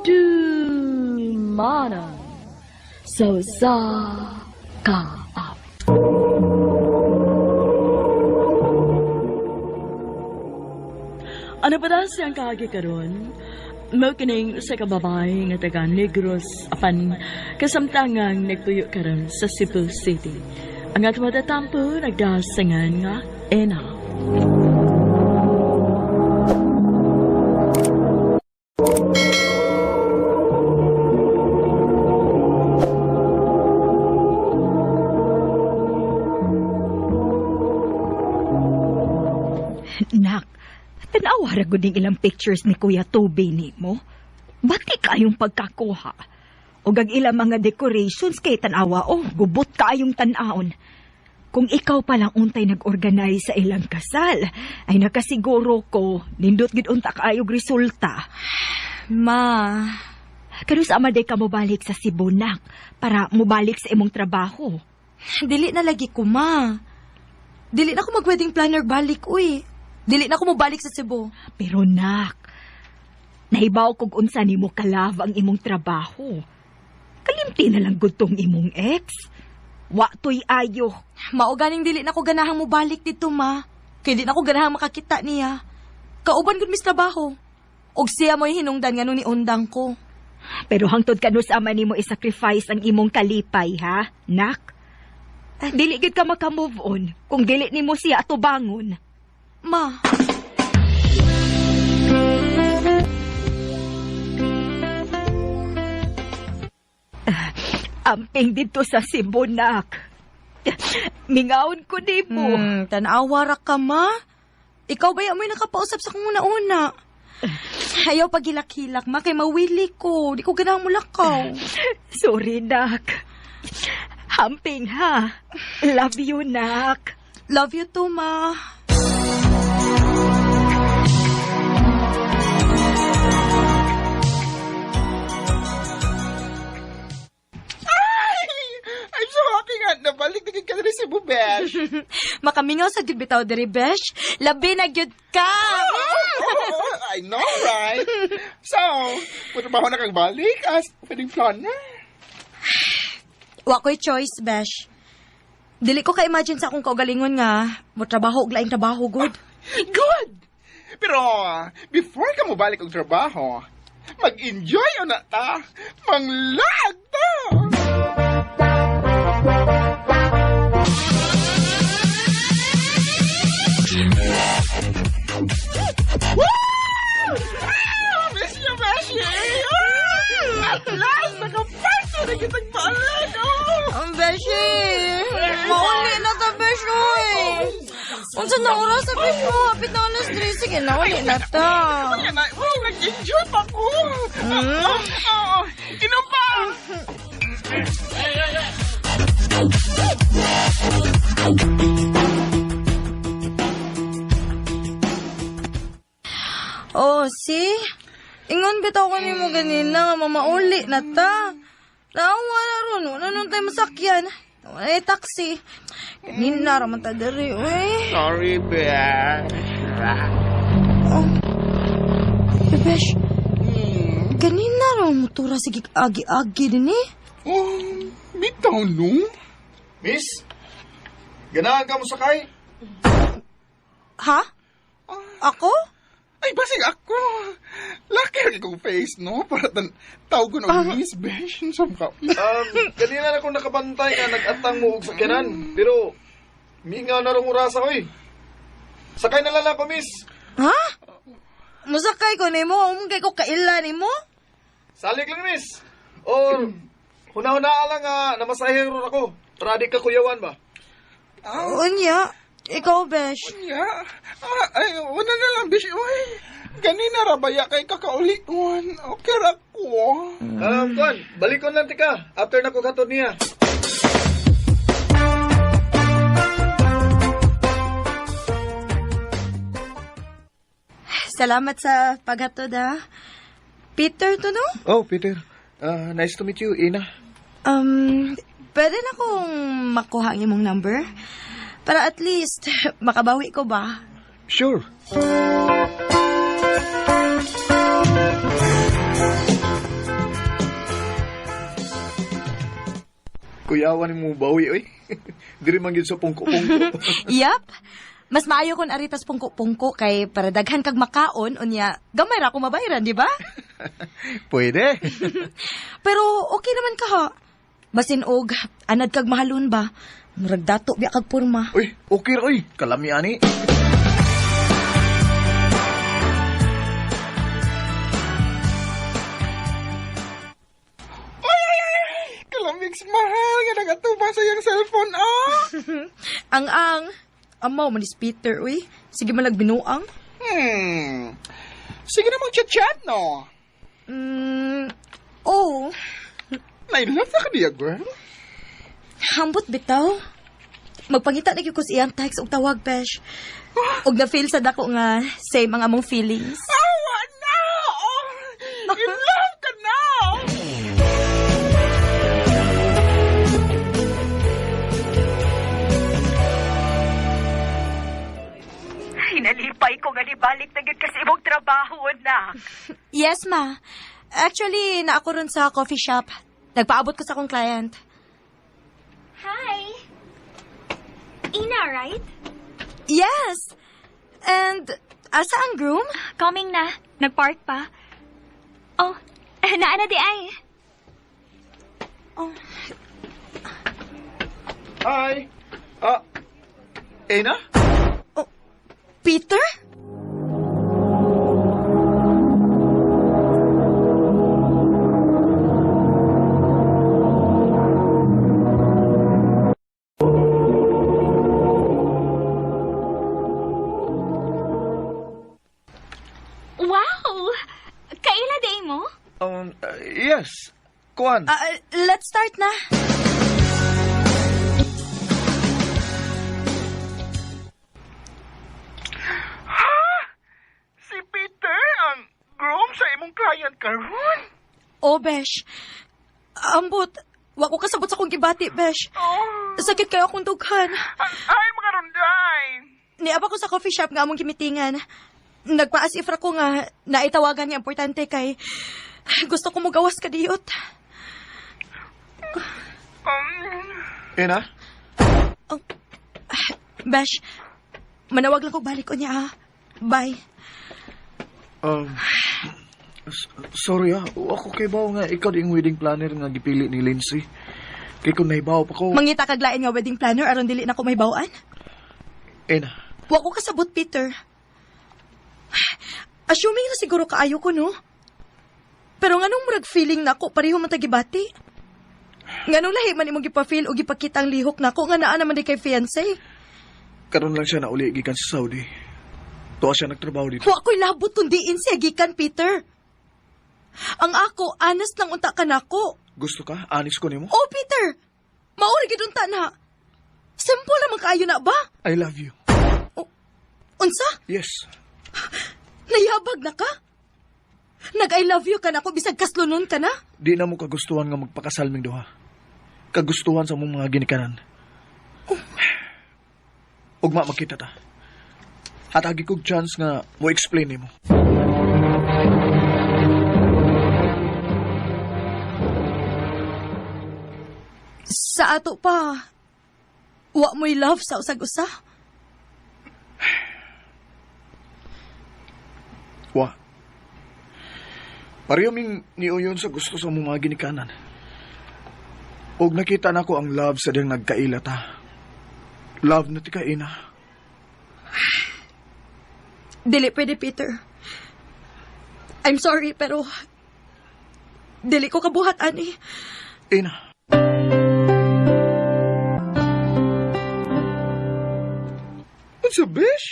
du mana so sa ka up. Ano ba daw siyang kaagi karon? Mao kining sa kababay nga taga Negros apan kasamtangang nagtuyo karon sa Cebu City. Ang ato matatampo nagdasangan nga Ena. Nak, tanawa ra gud ning ilang pictures ni Kuya Toby nimo. Bati kayong pagkakuha. O ang ilang mga decorations kay tanawa gubot kaayong tan-aon. Kung ikaw palang untay nag-organize sa ilang kasal, ay nakasiguro ko nindot gid unta kaayog resulta. Ma, Kano sa amaday ka mobalik sa Cebu, nak, para mobalik sa imong trabaho? dili na lagi ko, ma. Dili na ako mag-wedding planner balik, uy. Dili na ako mabalik sa Cebu. Pero nak, nahibaw kog unsa nimo kalava ang imong trabaho. Kalimti na lang gud tong imong ex. Wa toy ayo. Mao ganing dili na ko ganahang mobalik dito, ma. Kay di na ko ganahang makakita niya. Kauban gud mis trabaho. Og siya mo'y hinungdan nga nung niundang ko. Pero hangtod kano sa ama nimo i-sacrifice ang imong kalipay, ha, nak? Dili gid ka maka-move on kung dili nimo siya atubangon. Ma, Amping dito sa Cebu, nak. Mingaon ko nimo. tanawa ra ka, ma. Ikaw ba yung may nakapausap sa kong una-una? Ayaw pagilak-hilak, ma, kay mawili ko. Di ko ganahang mulakaw. Sorry, nak. Hamping, ha? Love you, nak. Love you too, ma. I'm so happy nga nabalik na ka rin si Bubesh. Makamingaw sa gud bitaw diri, besh. Labi na gyud ka. I know, right? So, matrabaho na kang balik as wedding planner? Wa ko'y choice, besh. Dili ko ka-imagine sa akong kaugalingon nga, mo trabaho og laing trabaho, good. Good! Pero, before ka mo balik ang trabaho, mag-enjoy o na ta, manglag ta! Miss you, Beshi! At last, nakaparto na kitang balik! Ang beshi! Mauli na ta, besh, oy! Unsa na oras sa besh mo? Hapit na alas 3. Sige na, uli na ta. Nag-enjoy pa ko! Inom pa! Oh, see? Ingon bitaw ko nimo ganina nga mamauli na ta. Nawa na ron, wala nun tayo masakyan. Wala yung taxi. Ganina raman ta diri, uy. Sorry, Besh. Besh, ganina raman motora sige agi-agi din eh. Oh, bitaw no? Miss, ganahan ka mo sakay? Ha? Ako? Ay, basig ako. Lucky rin kong face, no? Para tawag ko ng Miss Besh. Saan ka? Kanina na akong nakabantay nga nag-atang mo og sakyanan. Pero, mingaw na rong orasa, oy. Sakay na lang ako, miss. Ha? Musakay ko nimo, umungkay ko kaila nimo? Salig lang, miss. O, huna-huna lang nga, namasahero ako. Para di ka kuyawan ba? Unya, ikaw, Besh. Yeah. Ay, wala na lang, Besh. Uy, ganina rabaya kay kakauliwan. Okay ra ko. Tuan, balikon lang tika. After na ko katod niya. Salamat sa paghatod, ha? Peter to, no? Oh, Peter. Nice to meet you, Ina. Pwede na kong makuha ang imong number? Para at least, makabawi ko ba? Sure. Kuyawan mo bawi, oy. Diri man gyud sa pungko-pungko. Yap. Mas maayo kon aritas pungko-pungko kay para daghan kag makaon unya gamay ra ko mabayaran, di ba? Pwede. Pero okay naman ka ha. Basin og anad kag mahalon ba? Murag dato biya kag porma. Uy, okay ra, oy. Kalami ani. Kalamig mahal nga nagatuba sa iyang cellphone, Ang amaw man is Peter, uy. Sige man binuang. Sige na mag-chat-chat, no? Oh, Nailove na ka niya, girl. hambot bitaw. Magpangita na gyud ko sa iyang text og tawag, besh. Og na-feel sa dako nga same ang among feelings. Awa na! Oh, in love ka na! Hinalipay ko nga nibalik na gyud kasi imong trabaho na. Yes, ma. Actually, na ako ron sa coffee shop. Nagpaabot ko sa akong client. Hi. Ina, right? Yes! And, asa ang groom? Coming na. Nag-park pa. Oh, naana di ay. Oh, Hi. Ena? Peter? Wow! Kaila di mo? Yes. Kuan. Let's start na. Si Peter ang groom sa imong client karon. Oh, besh. Ambot. Wa ko kasabot sa akong gibati, besh. Oh, Sakit kayo akong dughan. ay mga runday. Niaba ko sa coffee shop nga among gimitingan. Nagpa-as if ra ko nga naitawagan nga importante kay gusto ko mo gawas ka diyot. Ena? Besh, manawag lang ko balik ko niya, ha? Bye. Sorry ako kay bawo nga ikaw di ang wedding planner nga gipili ni Lindsay. Kay kung naibaw pa ko. Mangita kaglain nga wedding planner aron dili na ko may bawaan. Ena, Wa ko kasabot, Peter. Assuming na siguro kaayo ko, no? Pero nganong murag feeling nako pareho man tagibati? Nganong lahi man imong gipa-feel o gipakita ang lihok nako nga naa naman di kay fiancé? karon lang siya nauli gikan sa Saudi. Tuwa siya nagtrabaho dito. Wa ko'y labot kung diin siya gikan, Peter. Ang ako, honest lang unta ka nako. Gusto ka? Anis ko nimo? Oh, Peter! Mauri gid unta na. Simple naman kaayo na ba? I love you. Unsa? Yes. Nayabag na ka? Nag-I love you ka na ko bisag kaslunon ka na? Di na mo kagustuhan nga magpakasalming duha. Kagustuhan sa mong mga ginikanan. Ugma makita ta. Hatagi kog chance nga mo explain nimo. Sa ato pa, wa mo'y love sa usag-usa? Wa. Pareho ming niuyon sa gusto sa mong mga ginikanan. Og nakita na ko ang love sa diyang nagkaila ta. Love na ti kaina. Dili pwede, Peter. I'm sorry, pero dili ko kabuhat, ani. Ina. Ano sa besh?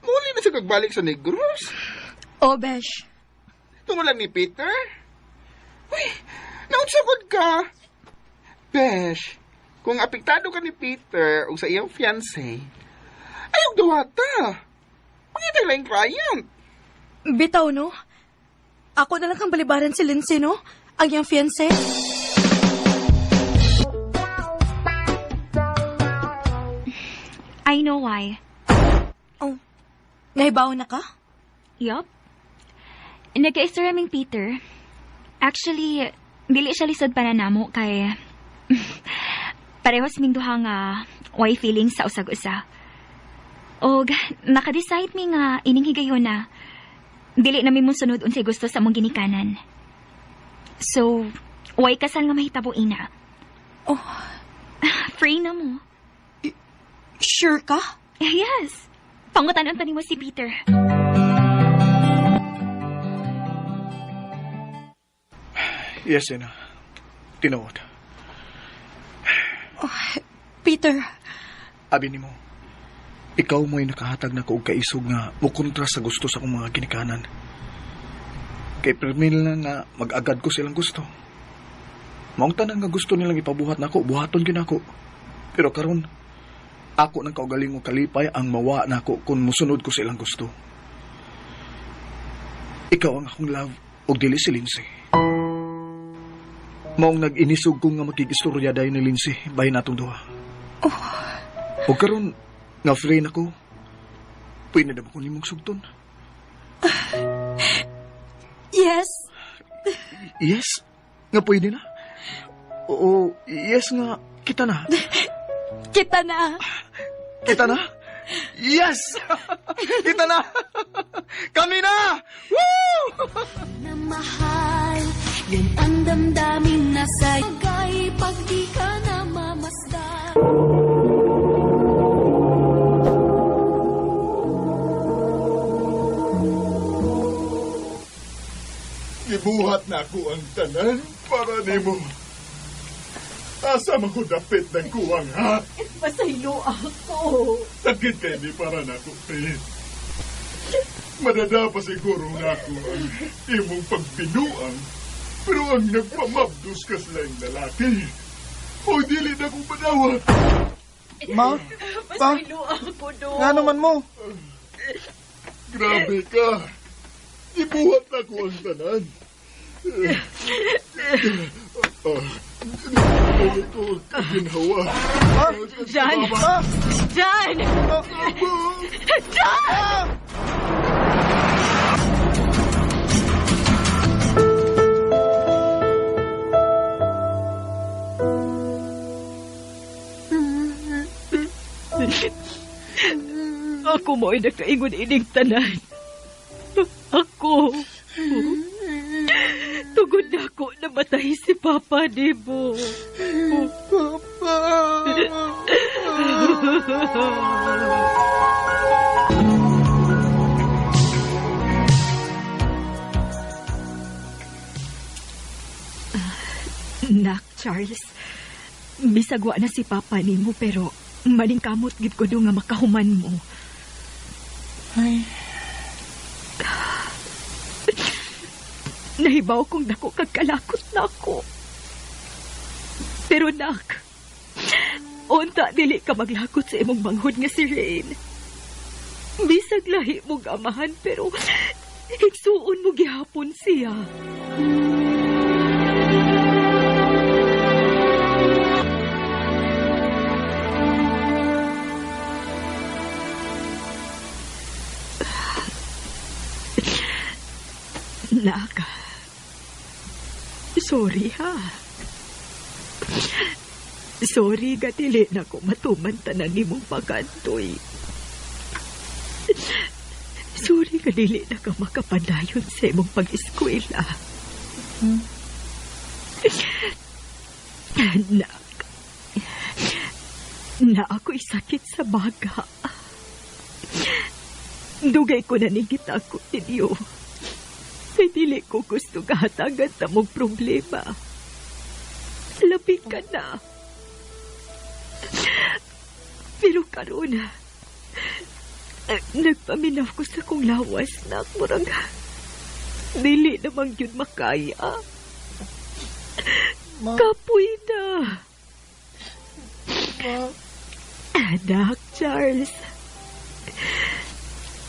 Muli na siya kagbalik sa Negros. Oh, besh. Tungulan ni Peter? Uy, nautsagod ka. Besh, kung apektado ka ni Peter o sa iyang fiancé, ayog dawata. Pangitay lang client. Bitaw, no? Ako na lang kang balibaran si Lindsay, no? Ang iyang fiancé. I know why. Oh, nahibaw na ka? Yup. Nagka-istoraming Peter. Actually, dili siya lisod pa na namo kay... Parehos ming duha nga way feelings sa usag-usa. Og naka-decide mi nga ining higayon na dili na mi mo sunod unsay gusto sa mong ginikanan. So, way kasal nga mahitabo ina. Oh, Free na mo. sure ka? Yes. Pangutanon pa nimo si Peter. Yes, Ina. Tinuod. Peter, Abi nimo, ikaw mo'y nakahatag na ko og kaisog nga mukontra sa gusto sa akong mga ginikanan. Kay permil na nga mag-agad ko silang gusto. Maong tanan nga gusto nilang ipabuhat nako, buhaton gyud nako. Pero karon, ako nang kaugaling og kalipay ang mawa nako kung musunod ko silang gusto. Ikaw ang akong love og dili si Lindsay. Maong nag-inisog ko nga makikistorya dayon ni Lindsay bahin natong duha. O karon nga free na ko, pwede na ba ko nimong sugton? yes. Yes, nga pwede na. Oo, yes nga, kita na. Kita na. Kita na? Yes! Kita na! Kami na! Woo! Na mahal, yan ang damdamin na sa'y pag di ka na mamasdan. Gibuhat na ako ang tanan para nimo. Asa man ko dapit ng kuwang ha? Masaylo ako. Sakit kay di para na ako, te. Madada pa siguro na ako ang imong pagbinuang. Pero ang nagpamabdos ka sila yung lalaki. O dili na kong padawat. Ma? Pa? Masaylo ako do. Nga naman mo? Grabe ka. Ibuhat na ko ang tanan. Ito, ginhawa. John! John! John! Ako mo'y nakaingon ining tanan. Ako. Tugod na ako namatay si Papa Debo. Nak, Charles. Bisagwa na si Papa nimo pero maningkamot gid ko do nga makahuman mo. Ay, Nahibaw kong dako kagkalakot na ako. Pero nak, unta dili ka maglakot sa imong manghod nga si Rain. Bisag lahi mong amahan pero higsuon mo gihapon siya. Nak, sorry ha. Sorry nga dili na ko matuman tanan nimong pagantoy. Sorry nga dili na ka makapadayon sa imong pag-eskwela. Nak, na ako'y sakit sa baga. Dugay ko na ningit ako ninyo. Kay dili ko gusto kahatagan sa mong problema. Labi ka na. Pero karon, nagpaminaw ko sa kong lawas na murang dili namang yun makaya. Kapoy na. Anak, Charles.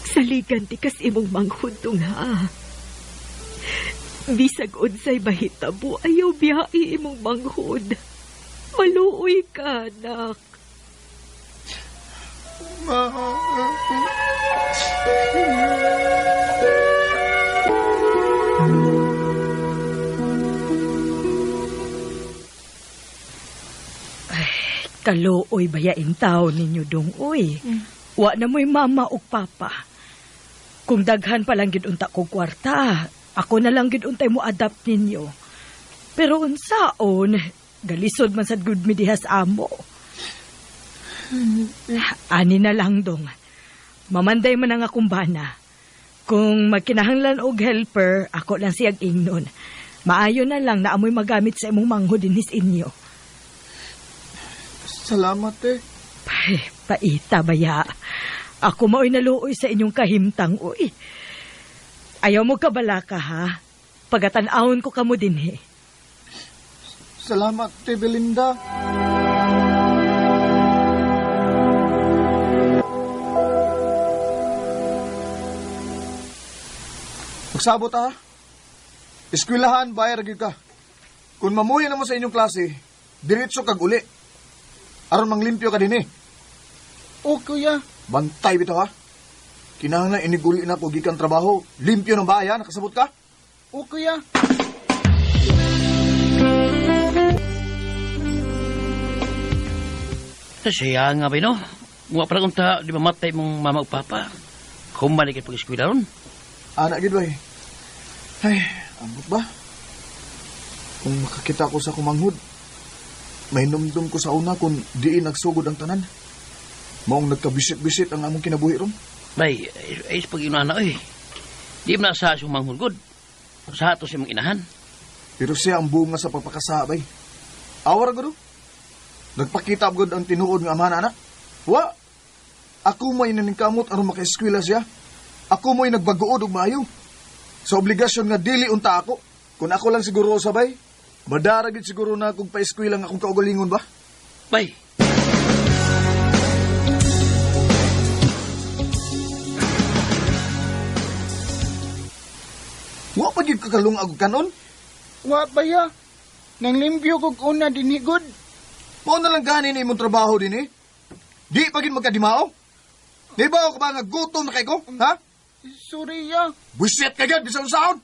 Saligan ti kas imong manghudong ha. Bisag unsay bahitabo ayaw biyai imong manghod. Maluoy ka, anak. Kaluoy bayain tao ninyo dong, uy. Wa na mo'y mama o papa. Kung daghan pa lang gid unta ko kwarta, ako na lang gid untay mo adapt ninyo. Pero unsaon, galisod man sad gud mi dihas amo. Ani na lang dong. Mamanday man ang akong bana. Kung magkinahanglan og helper, ako lang siyag ingnon. Maayo na lang na amoy magamit sa imong manghod dinis inyo. Salamat, te. Paita baya. Ako mao'y naluoy sa inyong kahimtang, uy. Ayaw mo kabalaka, ha? Pagatanahon ko kamo din, Salamat, te Belinda. Magsabot, ha? Eskwelahan, bayar gyud ka. Kung mamuhi na mo sa inyong klase, diretso kag uli. Aron manglimpyo ka din, O, kuya. Bantay bitaw, ha? Kinahanglan iniguli na ko gikan trabaho. Limpyo ng bayan, nakasabot ka? O, kuya. Siya nga ba, no? Mga parang unta, di mamatay mong mama o papa. Kumalik ay pag-eskwila ron. Anak gid bay. Ay, ambot ba? Kung makakita ko sa kumanghod, may numdum ko sa una kung diin nagsugod ang tanan. Maong nagkabisit-bisit ang among kinabuhi ron. Bay, ay pag inana eh. Di mo na sa sumang hulgod. Sa ato si mong inahan. Pero siya ang bunga sa pagpakasa, bay. Awar gud. Nagpakita gud ang tinuod nga amahan anak. Wa. Ako may naningkamot aron maka-eskwela siya. Ako mo'y nagbaguod og maayo. Sa obligasyon nga dili unta ako. Kung ako lang siguro sabay, madaragid siguro na akong pa-eskwela nga akong kaugalingon ba? Bay, Wa pa gid kakalung og kanon. Wa ba ya? Nang limpyo kog una dinhigod. Mao na lang gani ni imong trabaho din Di pa gid magkadimao. Di ba ako ba nga gutom na kay ko? Ha? Sorry ya. Buset ka gid bisan saon.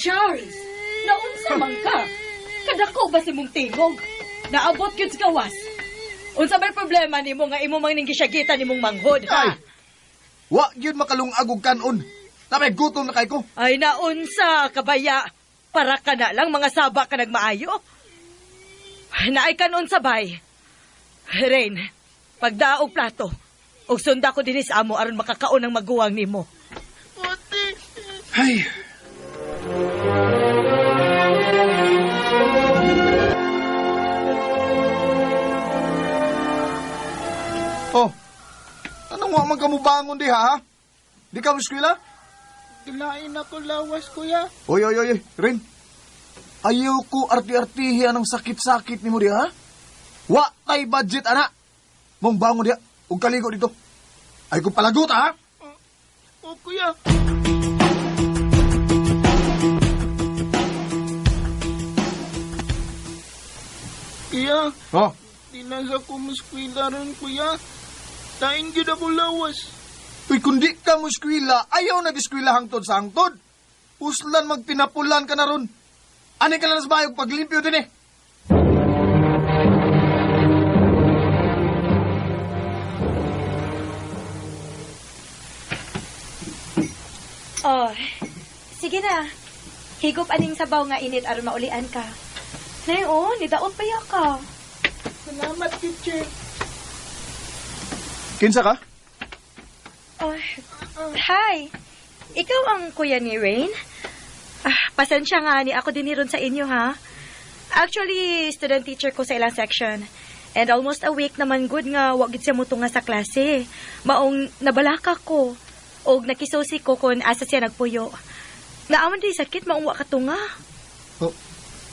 Charles, naunsa man ka? Kadako ba si mong tingog? Naabot yun sa gawas. Unsa may problema nimo nga imo mang ninggisyagitan nimong manghod, ha? Ay. Wa gyud makalungag og kanon. Tapay gutom na kay ko. Ay, naunsa, kabaya. Para ka na lang, mga saba ka nagmaayo. Naay kanon sabay. Rain, pagdaog plato. Og sunda ko dinis amo aron makakaon ang maguwang nimo. Ay. Oh. Anong wa man ka mo bangon di ha? Di ka mo eskwela? Gilain ako lawas, kuya. Oy, Rin. Ayaw ko arti-artihi anang sakit-sakit ni mo diha, ha? Wa tay budget, anak. Mong bangon diha. Huwag kaligo dito. Ay ko palagot, ha? O, kuya. Kuya, Oh. di na sa kumuskwila ron, kuya. Tain gid ako lawas. Uy, kundi ka mo eskwela, ayaw nag-eskwela hangtod sa hangtod. Uslan magpinapulan ka na ron. Ani ka lang sa bayog paglimpyo din Oh, sige na. Higop aning sabaw nga init aron maulian ka. Nay, nidaot pa ya ka. Salamat, teacher. Kinsa ka? Oh, hi. Ikaw ang kuya ni Rain? Pasensya nga ni ako din ron sa inyo, ha? Actually, student teacher ko sa ilang section. And almost a week naman good nga wagid siya mutunga sa klase. Maong nabalaka ko. O nakisusi ko kung asa siya nagpuyo. Naaman di sakit, maong wa katunga. Oh.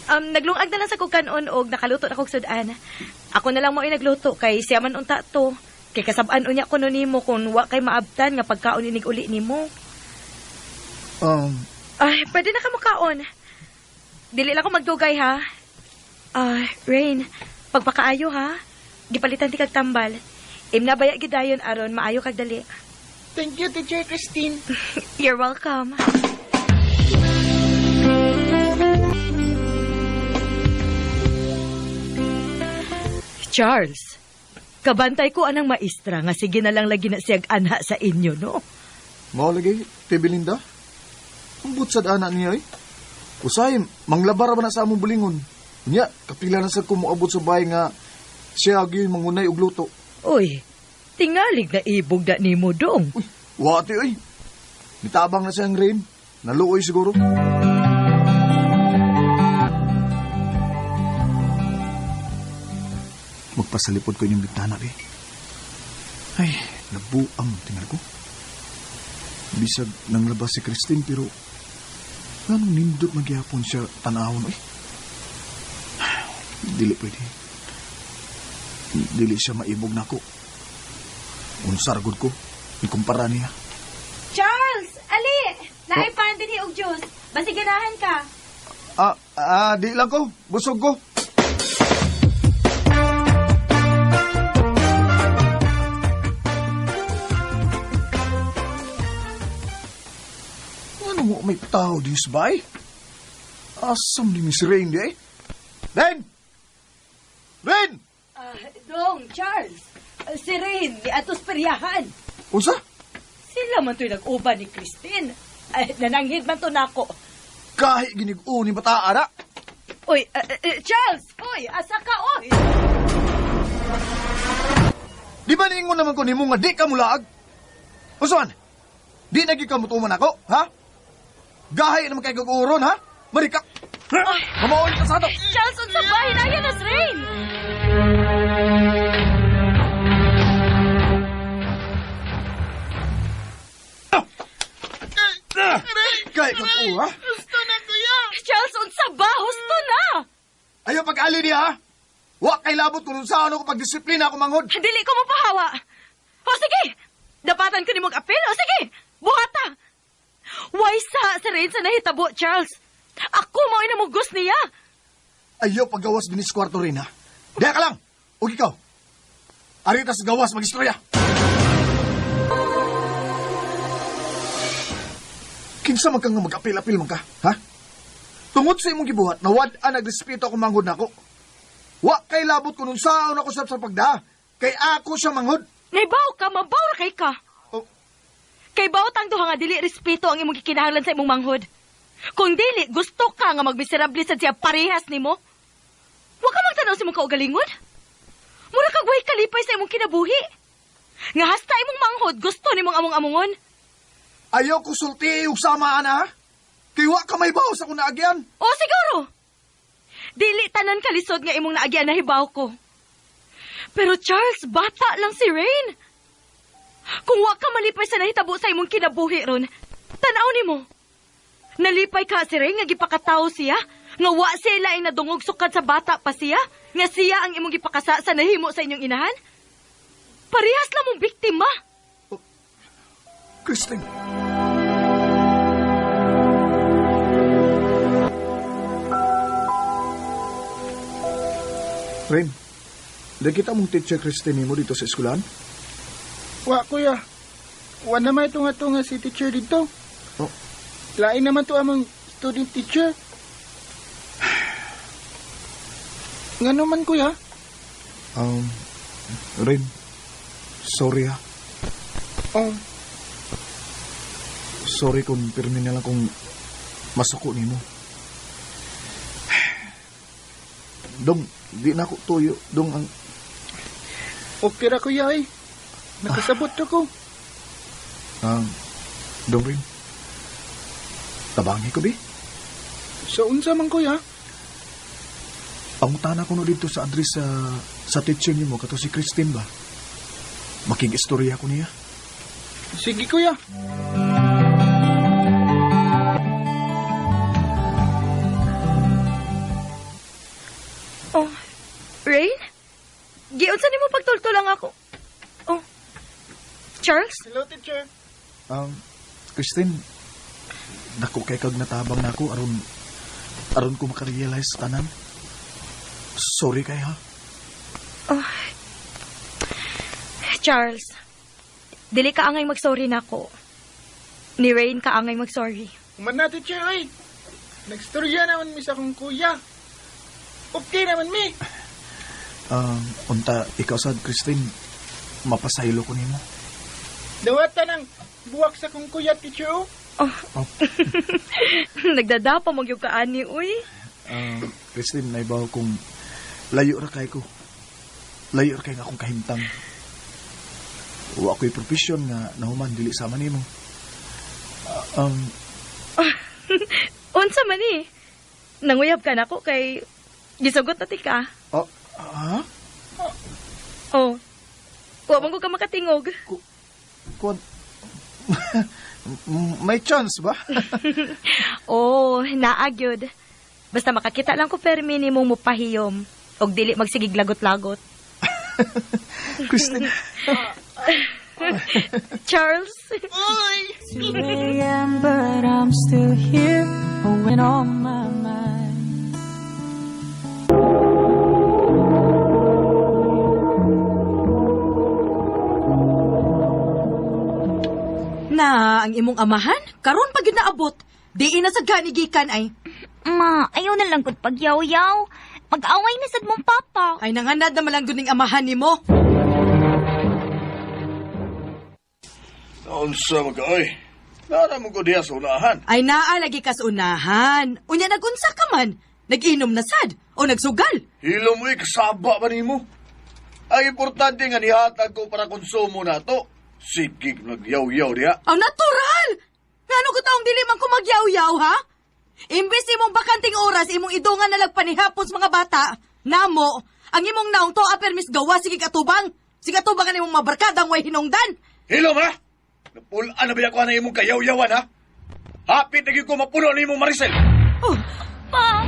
Naglungag na lang sa kong kanon og nakaluto na kong sudan. Ako na lang mo nagluto kay siya man unta to. Kay kasabaan unya ko no nimo kung wa kay maabtan nga pagkaon inig uli nimo. Ay, pwede na ka makaon. Dili lang ko magdugay, ha? Rain, pagpakaayo, ha? Gipalitan ti kag tambal. Imnabaya gidayon aron maayo kag dali. Thank you, Teacher Christine. You're welcome. Charles, kabantay ko anang maestra nga sige na lang lagi na siyag anha sa inyo, no? Mao lagi, Te Belinda. Ang butsad anak niya eh. Usay, manglabar ba na sa among bulingon. Nya, kapila na sa kumuabot sa bahay nga siya agi mangunay og luto. Uy, tingalig na ibog na ni mo dong. Uy, wati oy. Mitabang na siyang rain. Naluoy siguro. Magpasalipod ko yung bintana, eh. Ay, nabuang tingnan ko. Bisag nang labas si Christine, pero anong nindot magyapon siya tanahon, eh. Dili pwede. Dili siya maibog na ako. Unsargod ko, ikumpara niya. Charles! Ali! Naipan din og juice. Basi ganahan ka. Di lang ko. Busog ko. Ano mo may tao di sa bay? Asam di si Rain di eh? Rain! Rain! Dong, Charles, si Rain, ni Atos Peryahan. Unsa? Sila man to'y nag-uba ni Christine. Ay, nananghid man to nako. Kahit ginig-o ni bataan na. Uy, Charles! Uy, asa ka, uy! Di ba niingon naman ko ni mo nga di ka mulaag? Usuan, di nagikamutuman ako, ha? Gahay naman kay kag-uron, ha? Marika! Mamaon ka sa ato! Charles, unsa bahay na yan as Rain? Kahit kag-u, ha? Gusto na, kuya. Charles, unsa ba? Husto na! Ayaw pag-ali niya, ha? Wa kay labot kung saan ako pag-disiplina ako manghod. Dili ko mapahawa. O sige, dapatan ko ni mong apel. O sige, buhata. Why sa Rain sa nahitabo, Charles? Ako mo inamugos niya. Ayaw paggawas din sa kwarto rin, ha? Diya ka lang! Huwag ikaw! Aritas gawas mag-istorya! Kinsa man kang nga mag-apil-apil man ka, ha? Tungod sa imong gibuhat, nawad-an nagrespeto ako manghod na ako. Wa kay labot ko nung saan ako sa pagda. Kay ako siya manghod. Naibaw ka, mabaw ra kay ka. Oh. Kay bawat ang duha nga dili respeto ang imong gikinahanglan sa imong manghod. Kung dili, gusto ka nga magmiserable sa siya parehas nimo. Wa ka magtanaw sa imong kaugalingod. Mura kag way kalipay sa imong kinabuhi. Nga hasta imong manghod, gusto nimong among-amongon. Ayaw ko sulti ug sama ana, ha? Kay wa ka may bawas ako naagyan. O siguro. Dili tanan kalisod nga imong naagyan na hibaw ko. Pero Charles, bata lang si Rain. Kung wa ka malipay sa nahitabo sa imong kinabuhi ron, tanaw nimo. Nalipay ka si Rain nga gipakatawo siya, nga wa sila ay nadungog sukad sa bata pa siya, nga siya ang imong gipakasa sa nahimo sa inyong inahan. Parehas lang mong biktima. Christine. Rain, di kita mong teacher Christine mo dito sa eskwelahan? Wa, kuya. Wa na may tunga-tunga si teacher dito. Oh. Lain naman to among student teacher. Nga naman, kuya. Rain, sorry ha. Oh, Sorry kung pirmi na lang kung masuko ni mo. Dong, di na ako tuyo. Dong, ang... okay ra, kuya, eh. Nakasabot ako. Dong rin. Tabangi ko, bi? So, unsa man, kuya? Pangutana ko no dito sa address sa teacher niyo mo, kato si Christine ba? Makig-istorya ko niya. Sige, kuya. Oh, Rain? Giunsa nimo pagtulto lang ako. Oh, Charles? Hello, teacher. Christine, dako kay kag natabang na ako aron ko makarealize tanan. Sorry kay ha. Charles, dili ka angay mag-sorry nako. Ni Rain ka angay mag-sorry. Kuman natin siya, ay. Nagstorya naman mi sa akong kuya. Okay naman mi. Unta, ikaw sad, Christine, mapasaylo ko nimo. Dawata ng buwak sa kong kuya, teacher. Nagdadapa magyug ka ani uy. Christine, naibaw kong layo ra kay ko. Layo ra kay nga akong kahimtang. Wa ko'y profesyon nga nahuman dili sama nimo. Unsa man ni? Nanguyab ka nako kay gisugot na ti ka. Ha? Oh. Wa man ko ka makatingog. May chance ba? Oh, naagyod. Basta makakita lang ko permi ni mong mupahiyom. Og dili magsigig lagot-lagot. Christine. Charles. 2 a.m. but I'm still here, going on my mind. Na ang imong amahan, karon pag yun naabot, diin na sa ganigikan ay. Ma, ayaw na lang gud pagyaw-yaw. Mag-away na sad mong papa. Ay nanganad na malang ning amahan nimo. Unsa mag-ay? Nara mo ko diya sa unahan. Ay naa lagi ka sa unahan. Unya nagunsa ka man. Nag-inom na sad o nagsugal. Hilo mo kasaba ba nimo? Ang importante nga nihatag ko para konsumo na to. Sigig nagyaw-yaw diya. Ang natural! Ngano ko taong dili man ko magyaw-yaw, ha? Imbes imong bakanting oras, imong idungan na lagpanihapon sa mga bata. Namo, ang imong naong to apermis gawa, sige katubang. Sige katubang ang imong mabarkadang way hinungdan. Hilo ma! Napulaan na biya ko na imong kayaw-yawan, ha? Hapit na ko mapuno na imong Maricel. Pa!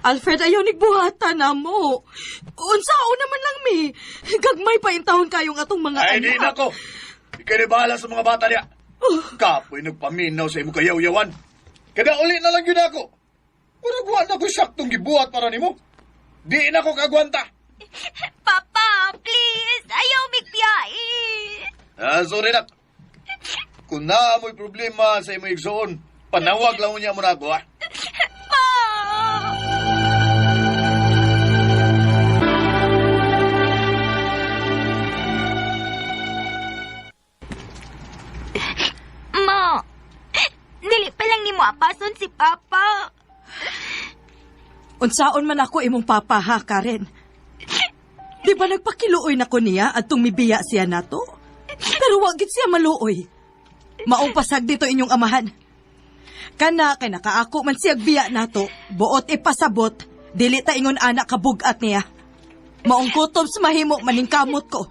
Alfred, ayaw nigbuhatan na mo. Unsao naman lang, mi. Gagmay pa intahon kayong atong mga Ay, di na ko. Ikay na bahala sa mga bata niya. Kapoy nagpaminaw sa imong kayaw-yawan. Kada uli na lang yun ako. Kuragwa na ko saktong gibuhat para nimo. Di na ko kagwanta. Papa, please! Ayaw migbiyae! Sorry na. Kung naamoy problema sa imong igsoon, panawag lang niya mo na ako, ha? Ma, dili pa lang ni mo apason si Papa. Unsaon man ako imong papa, ha, Karen? Di ba nagpakiluoy na ko niya at tumibiya siya nato? Pero wagit siya maluoy. Maong pasag dito inyong amahan. Kana kay nakaako man siya biya nato, buot ipasabot, dili ta ingon anak kabugat niya. Maong kutob sa mahimo maningkamot ko.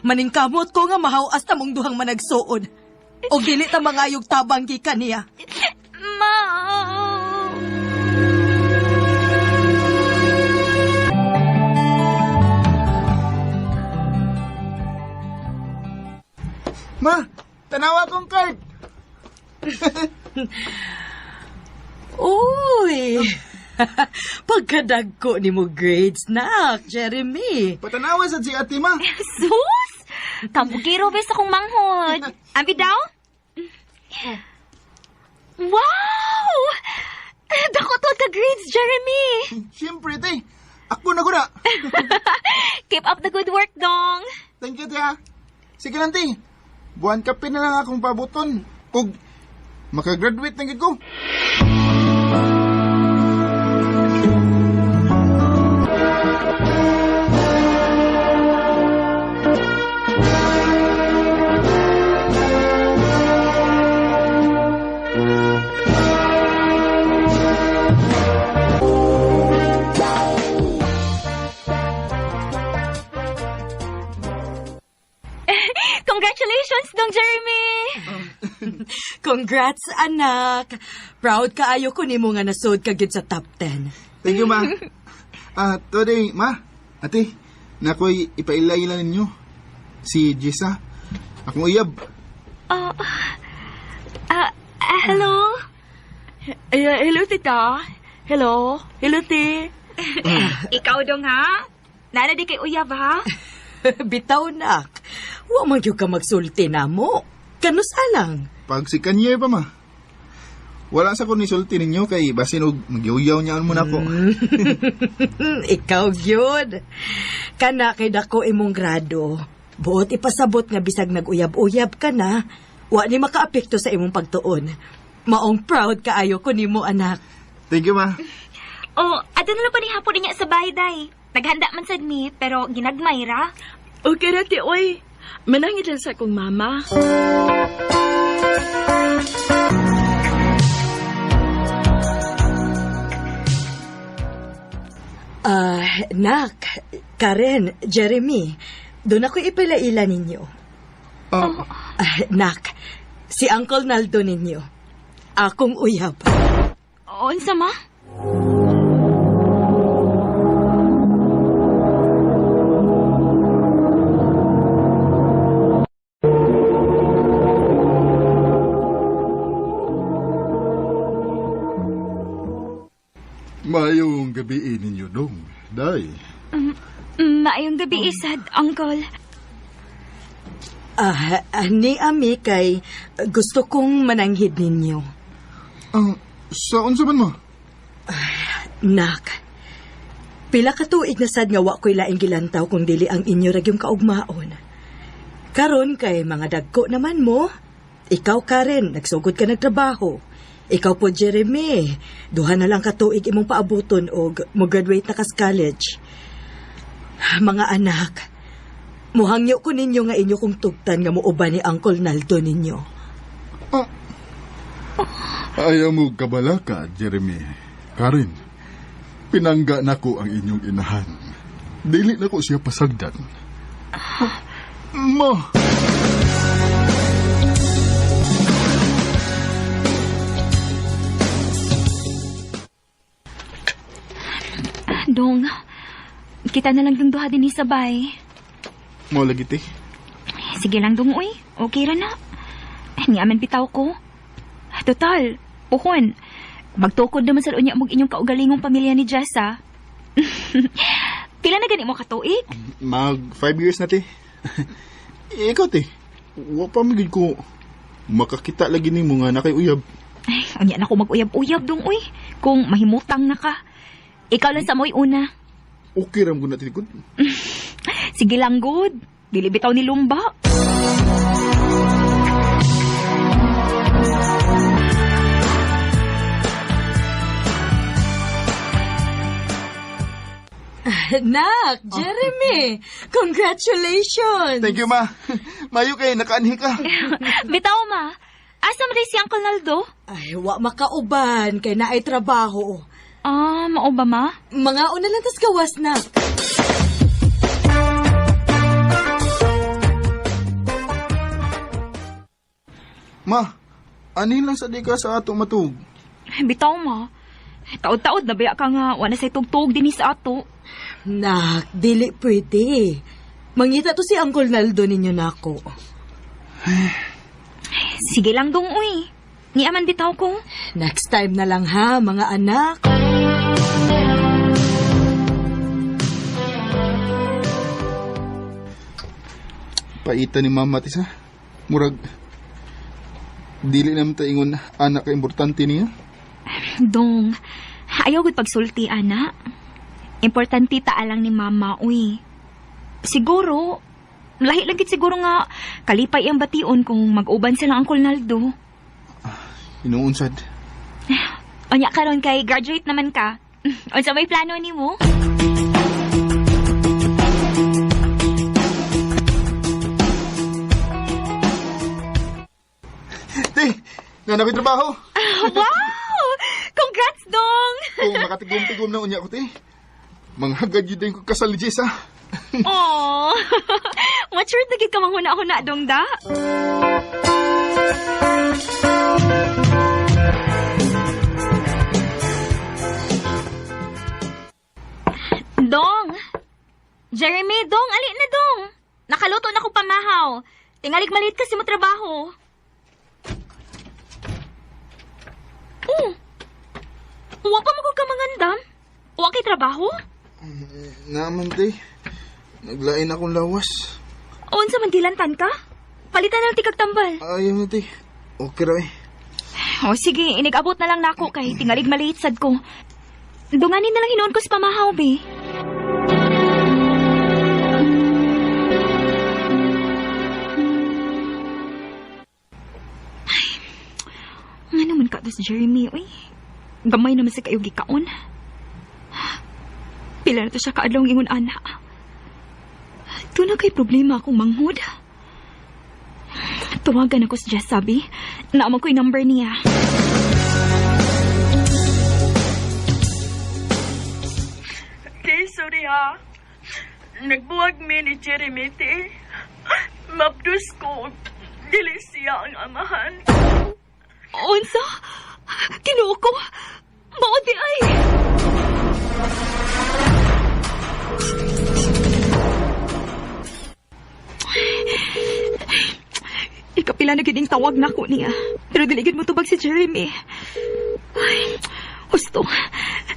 Maningkamot ko nga mahawas ta mong duhang managsuod. O dili ta mangayog tabang gikan niya. Ma! Ma, tanawa kong card. Uy! Pagkadagko ni mo grades na, Jeremy. Patanawa sa si ate, ma. Sus! Tambugiro bes akong manghod. Ambi daw? Wow! Dako to ka grades, Jeremy. Siyempre, te. Ako na guna. Keep up the good work, dong. Thank you, te, ha. Sige lang, te. Buwan kape na lang akong pabuton. Kung makagraduate na ko. Congratulations, dong Jeremy. Congrats, anak. Proud kaayo ko nimo nga nasud ka gyud sa top 10. Thank you, ma. Today, ma, ate, nakoy ipailay-ila ninyo. Si Jessa, akong uyab. Hello? Hello, tita. Hello? Hello, te. Ikaw dong ha? Nana di kay uyab ha? Bitaw nak. Wa man gyud ka magsulti namo. Kanusa lang. Pag si Kanye pa ma. Wala sa ko ni sulti ninyo kay basin og magyuyaw niya mo na ko. Ikaw gyud. Kana kay dako imong grado. Buot ipasabot nga bisag nag-uyab-uyab ka na, wa ni makaapekto sa imong pagtuon. Maong proud kaayo ko nimo anak. Thank you ma. Oh, ato na lang pa ni hapon niya sa bahay, day. Naghanda man sad mi, pero ginagmay ra. Okay na, te, oy. Manangit lang sa akong mama. Nak, Karen, Jeremy, doon ako ipilaila ninyo. Nak, si Uncle Naldo ninyo. Akong uyab. Unsa ma? Mayong gabi ninyo dong, day. Maayong gabi isad, Uncle. Ni Ami kay gusto kong mananghid ninyo. Saan sa man mo? Nak, pila ka tuig na sad nga wa ko'y laing gilantaw kung dili ang inyo ragyong kaugmaon. Karon kay mga dagko naman mo. Ikaw, Karen, nagsugod ka nagtrabaho. Ikaw po, Jeremy, duha na lang ka tuig imong paabuton o mo-graduate na kas college. Mga anak, muhangyo ko ninyo nga inyo kong tugtan nga muuban ni Uncle Naldo ninyo. Ayaw mo kabalaka, Jeremy. Karen, pinangga na ko ang inyong inahan. Dili na ko siya pasagdan. Ma! Dong, kita na lang dong duha din sabay. Mo lagi te. Sige lang dong, uy. Okay ra na. Niyaman bitaw ko. Total, puhon. Magtukod naman sa unya mong inyong kaugalingong pamilya ni Jessa. Pila na gani mo katuig? Mag 5 years na te. Ikaw te. Wa pa magid ko makakita lagi nimo nga na kay uyab. Ay, unya na ko mag-uyab-uyab dong, uy. Kung mahimutang na ka. Ikaw lang sa mo'y una. Okay ram ko na tinikod. Sige lang, good. Dili bitaw ni Lumba. Nak, Jeremy, congratulations! Thank you ma. Mayo kay nakaanhi ka. Bitaw, ma. Asa mo rin si Uncle Naldo? Ay, wa makauban, kay naay trabaho. Mao ba, ma? Mga una lang tas gawas na. Ma, anin lang sa di ka sa ato matug. Bitaw, ma. Taod-taod na baya ka nga, wala say tugtog din sa ato. Nak, dili pwede. Mangita to si Uncle Naldo ninyo nako. Sige lang dong, uy. Niaman bitaw ko. Next time na lang ha, mga anak. Paita ni mama tisa. Murag dili naman ta ingon anak ka importante niya. Dong, ayaw gud pagsulti, ana. Importante ta lang ni mama, uy. Siguro, lahi lang gid siguro nga kalipay ang bation kung mag-uban sila ang Uncle Naldo. Inuunsad. Onya karon kay graduate naman ka. Unsa may plano nimo? Te, nga nako'y trabaho. Wow! Congrats, Dong! Kung makatigom-tigom na unya ko, te. Manghagad yun din ko kasal ni Jessa. Aww! Matured na gid ka manghuna-huna, Dong, da? Dong! Jeremy, Dong, ali na, Dong! Nakaluto na ko pamahaw. Tingalig malit kasi mo trabaho. Wa pa magod ka mga trabaho? Naman, te. Naglain akong lawas. Unsa man gilantan ka? Palitan ng tikag tambal. Ayaw na, te. Okay ra eh. O sige, inigabot na lang nako kay tingalig maliit sad ko. Dunganin na lang hinuon ko sa pamahaw, be. Nga naman ka to si Jeremy, oy. Gamay naman sa kayo gikaon. Pila na to siya kaadlong ingon ana. Ito na kay problema akong manghod. Tuwagan ako sa Jess, sabi. Naaman ko yung number niya. Te, sorry ha. Nagbuwag mi ni Jeremy, te. Mabdus ko. Dili siya ang amahan. Unsa? Tinuo ko? Maudi ay! Ikapila na gining tawag na ko niya. Pero diligid mo tubag si Jeremy. Ay, gusto.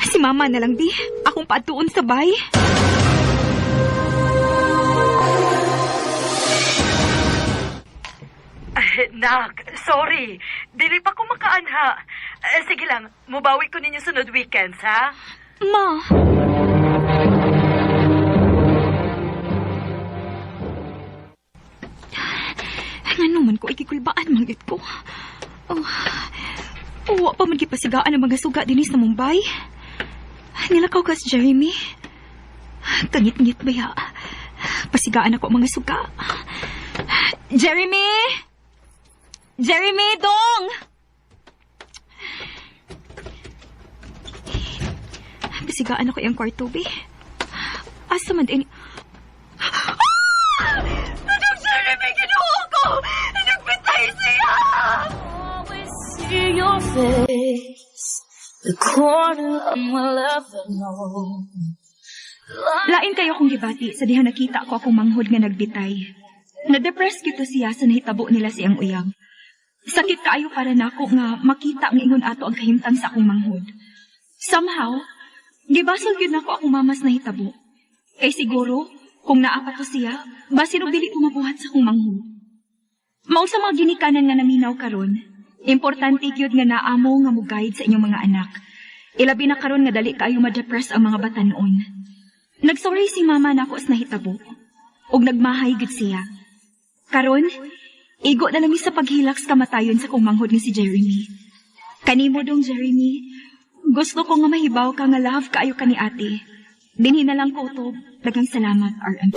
Si mama na lang di. Akong patuon sa bay. Nak, sorry. Dili pa ko makaanha. Sige lang, mubawi ko ninyo sunod weekends, ha? Ma. Nga naman ko, ikikulbaan manggit ko. Wa pa magipasigaan ang mga suga dinis sa Mumbai. Nilakaw ka si Jeremy. Tangit-ngit ba ya? Pasigaan ako ang mga suga. Jeremy! Jeremy, dong! Pasigaan ako yung kwarto, be. Asa man din... Anong Jeremy, kinuha ko! Nagbitay siya! Always see your face, the corner of my love alone. Lain kayo kong gibati sa diha nakita ko akong manghod nga nagbitay. Na-depress kita siya sa nahitabo nila siyang uyang. Sakit kaayo para nako nga makita ang ingon ato ang kahimtang sa akong manghod. Somehow, gibasol gyud nako akong mamas nahitabo. Kay siguro, kung naapa to siya, basin og dili ko mabuhat sa akong manghod. Mao sa mga ginikanan nga naminaw karon, importante gyud nga naamo nga mo-guide sa inyong mga anak. Ilabi na karon nga dali kaayo ma-depress ang mga batanon. Nagsorry si mama nako sa nahitabo. Og nagmahay gyud siya. Karon, igo na lang sa paghilaks kamatayon sa kong manghod nga si Jeremy. Kanimo dong, Jeremy. Gusto ko nga mahibaw ka nga love kaayo ka ni ate. Dinhi na lang ko to. Daghang salamat, RM.